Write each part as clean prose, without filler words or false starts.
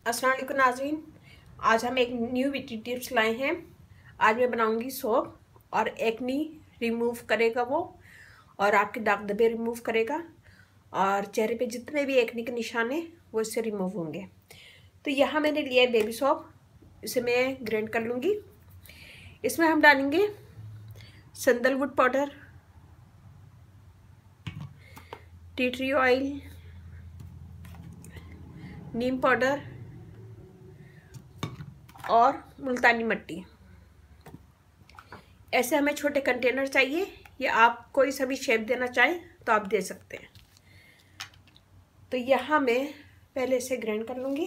अस्सलाम वालेकुम नाज़रीन, आज हम एक न्यू ब्यूटी टिप्स लाए हैं। आज मैं बनाऊंगी सोप और एक्नी रिमूव करेगा वो, और आपके दाग धब्बे रिमूव करेगा, और चेहरे पे जितने भी एक्नी के निशान हैं वो इससे रिमूव होंगे। तो यहाँ मैंने लिया है बेबी सोप, इसे मैं ग्राइंड कर लूँगी। इसमें हम डालेंगे sandalwood powder, tea tree oil, neem powder और मुल्तानी मिट्टी। ऐसे हमें छोटे कंटेनर चाहिए, या आप कोई सा भी शेप देना चाहें तो आप दे सकते हैं। तो यहाँ मैं पहले इसे ग्राइंड कर लूँगी।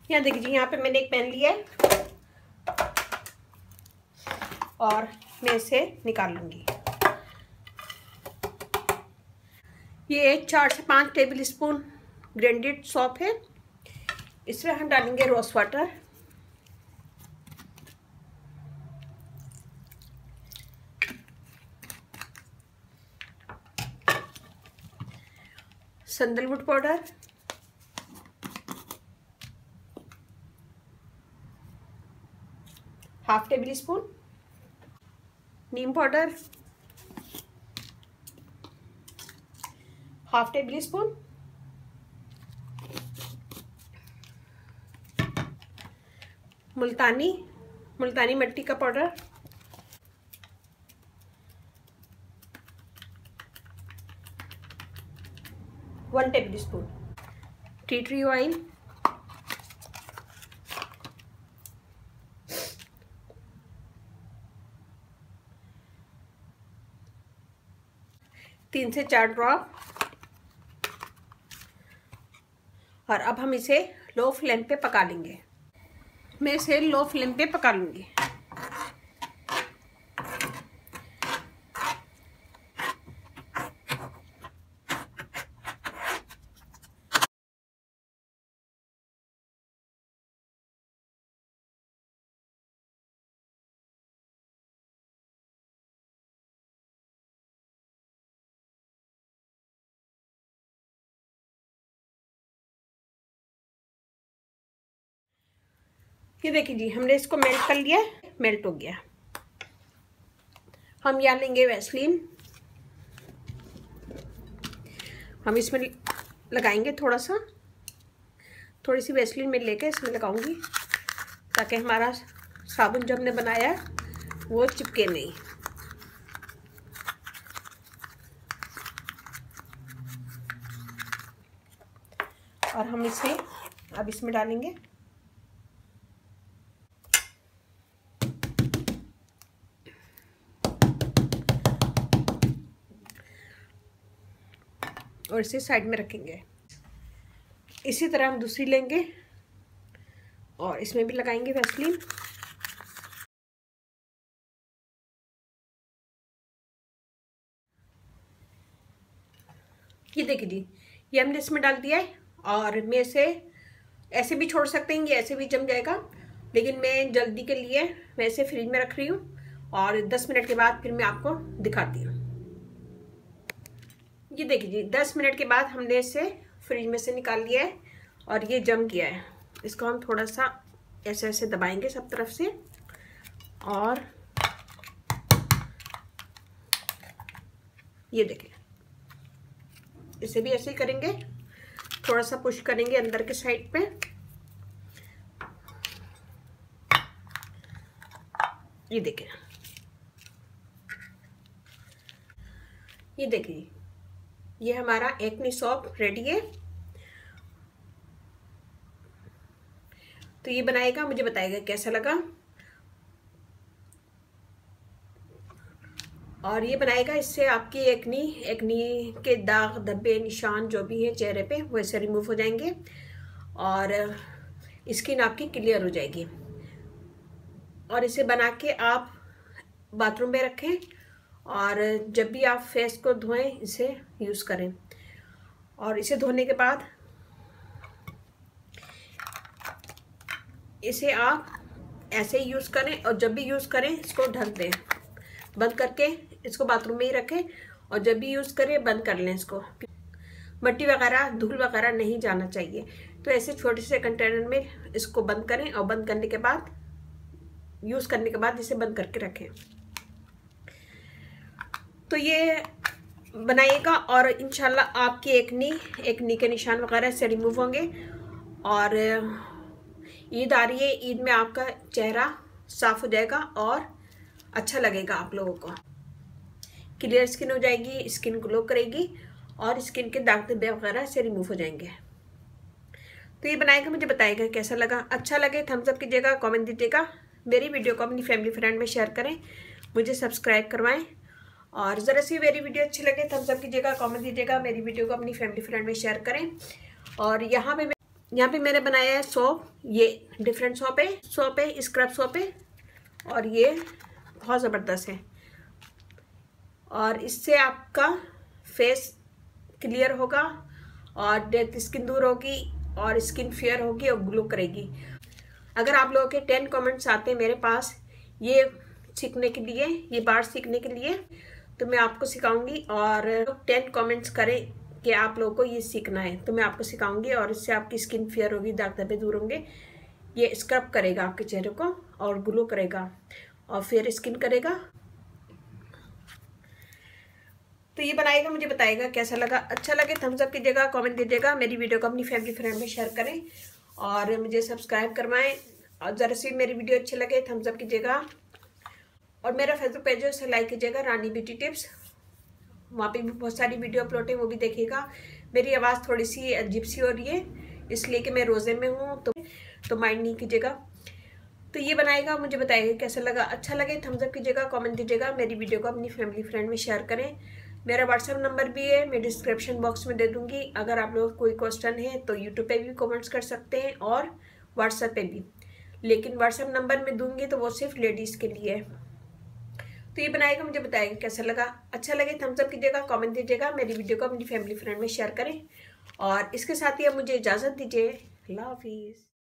यहाँ देखिए, यहाँ पे मैंने एक पैन लिया है और मैं इसे निकाल लूँगी। ये 4 से 5 टेबल स्पून ग्राइंडेड सौंफ है। इसमें हम डालेंगे rose water, sandalwood powder, half tablespoon, neem powder half tablespoon, multani mitti का powder, one tablespoon, tea tree oil, तीन से 4 ड्रॉप। और अब हम इसे लो फ्लेम पे पका लेंगे। मैं इसे लो फ्लेम पे पका लूँगी। ये देखिए जी, हमने इसको मेल्ट कर लिया, मेल्ट हो गया। हम यहाँ लेंगे वैसलीन, हम इसमें लगाएंगे थोड़ी सी वैसलीन में लेके इसमें लगाऊंगी, ताकि हमारा साबुन जो हमने बनाया वो चिपके नहीं। और हम इसे अब इसमें डालेंगे। और इसे साइड में रखेंगे। इसी तरह हम दूसरी लेंगे और इसमें भी लगाएंगे वैसलीन। ये देखिए जी, ये हमने इसमें डाल दिया है। और मैं इसे ऐसे भी छोड़ सकते हैं, ये ऐसे भी जम जाएगा, लेकिन मैं जल्दी के लिए मैं इसे फ्रिज में रख रही हूँ, और 10 मिनट के बाद फिर मैं आपको दिखाती हूँ। ये देखिए जी, 10 मिनट के बाद हमने इसे फ्रिज में से निकाल लिया है और ये जम गया है। इसको हम थोड़ा सा ऐसे ऐसे दबाएंगे सब तरफ से, और ये देखिए, इसे भी ऐसे ही करेंगे, थोड़ा सा पुश करेंगे अंदर के साइड पे। ये देखिए, ये देखिए, ये हमारा एक्नी सोप रेडी है। तो ये बनाएगा, मुझे बताएगा कैसा लगा, और ये बनाएगा, इससे आपकी एक्नी के दाग धब्बे निशान जो भी हैं चेहरे पे वो ऐसे रिमूव हो जाएंगे, और स्किन आपकी क्लियर हो जाएगी। और इसे बना के आप बाथरूम में रखें, और जब भी आप फेस को धोएं इसे यूज़ करें। और इसे धोने के बाद इसे आप ऐसे ही यूज़ करें, और जब भी यूज़ करें इसको ढक दें, बंद करके इसको बाथरूम में ही रखें, और जब भी यूज़ करें बंद कर लें इसको। मिट्टी वगैरह, धूल वगैरह नहीं जाना चाहिए। तो ऐसे छोटे से कंटेनर में इसको बंद करें, और बंद करने के बाद, यूज़ करने के बाद इसे बंद करके रखें। तो ये बनाइएगा और इंशाल्लाह आपकी एकनी के निशान वगैरह से रिमूव होंगे। और ईद आ रही है, ईद में आपका चेहरा साफ हो जाएगा और अच्छा लगेगा, आप लोगों को क्लियर स्किन हो जाएगी, स्किन ग्लो करेगी और स्किन के दाग धब्बे वगैरह से रिमूव हो जाएंगे। तो ये बनाएगा, मुझे बताइएगा कैसा लगा। अच्छा लगे थम्स अप कीजिएगा, कमेंट दीजिएगा, मेरी वीडियो को अपनी फैमिली फ्रेंड में शेयर करें, मुझे सब्सक्राइब करवाएं। और ज़रा सी मेरी वीडियो अच्छी लगे थम्स अप कीजिएगा, कमेंट दीजिएगा, मेरी वीडियो को अपनी फैमिली फ्रेंड में शेयर करें। और यहाँ पे मैंने बनाया है सोप, ये डिफरेंट सोप है, स्क्रब सोप है, और ये बहुत ज़बरदस्त है। और इससे आपका फेस क्लियर होगा और डेड स्किन दूर होगी और स्किन फेयर होगी और ग्लो करेगी। अगर आप लोगों के 10 कमेंट्स आते हैं मेरे पास ये सीखने के लिए, ये बार सीखने के लिए, तो मैं आपको सिखाऊंगी। और 10 कमेंट्स करें कि आप लोगों को ये सीखना है, तो मैं आपको सिखाऊंगी और इससे आपकी स्किन फेयर होगी, दाग धब्बे दूर होंगे। ये स्क्रब करेगा आपके चेहरे को और ग्लो करेगा और फेयर स्किन करेगा। तो ये बनाएगा, मुझे बताइएगा कैसा लगा। अच्छा लगे थम्स अप कीजिएगा, कमेंट दीजिएगा, मेरी वीडियो को अपनी फैमिली फ्रेंड में शेयर करें और मुझे सब्सक्राइब करवाएं। और ज़रा सी मेरी वीडियो अच्छी लगे थम्स अप कीजिएगा। और मेरा फेसबुक पेज है उसे लाइक कीजिएगा, रानी ब्यूटी टिप्स, वहाँ पे भी बहुत सारी वीडियो अपलोड है, वो भी देखिएगा। मेरी आवाज़ थोड़ी सी अजीब सी हो रही है इसलिए कि मैं रोज़े में हूँ, तो माइंड नहीं कीजिएगा। तो ये बनाएगा, मुझे बताइएगा कैसा लगा। अच्छा लगे थम्स अप कीजिएगा, कमेंट दीजिएगा, मेरी वीडियो को अपनी फैमिली फ्रेंड में शेयर करें। मेरा व्हाट्सएप नंबर भी है, मैं डिस्क्रिप्शन बॉक्स में दे दूँगी। अगर आप लोगों को कोई क्वेश्चन है तो यूट्यूब पे भी कमेंट्स कर सकते हैं और व्हाट्सएप पे भी, लेकिन व्हाट्सएप नंबर में दूँगी तो वो सिर्फ लेडीज़ के लिए है। तो ये बनाएगा, मुझे बताइएगा कैसा लगा। अच्छा लगे थम्स अप कीजिएगा, कमेंट दीजिएगा, मेरी वीडियो को अपनी फैमिली फ्रेंड में शेयर करें। और इसके साथ ही अब मुझे इजाज़त दीजिए। अल्लाह हाफिज़।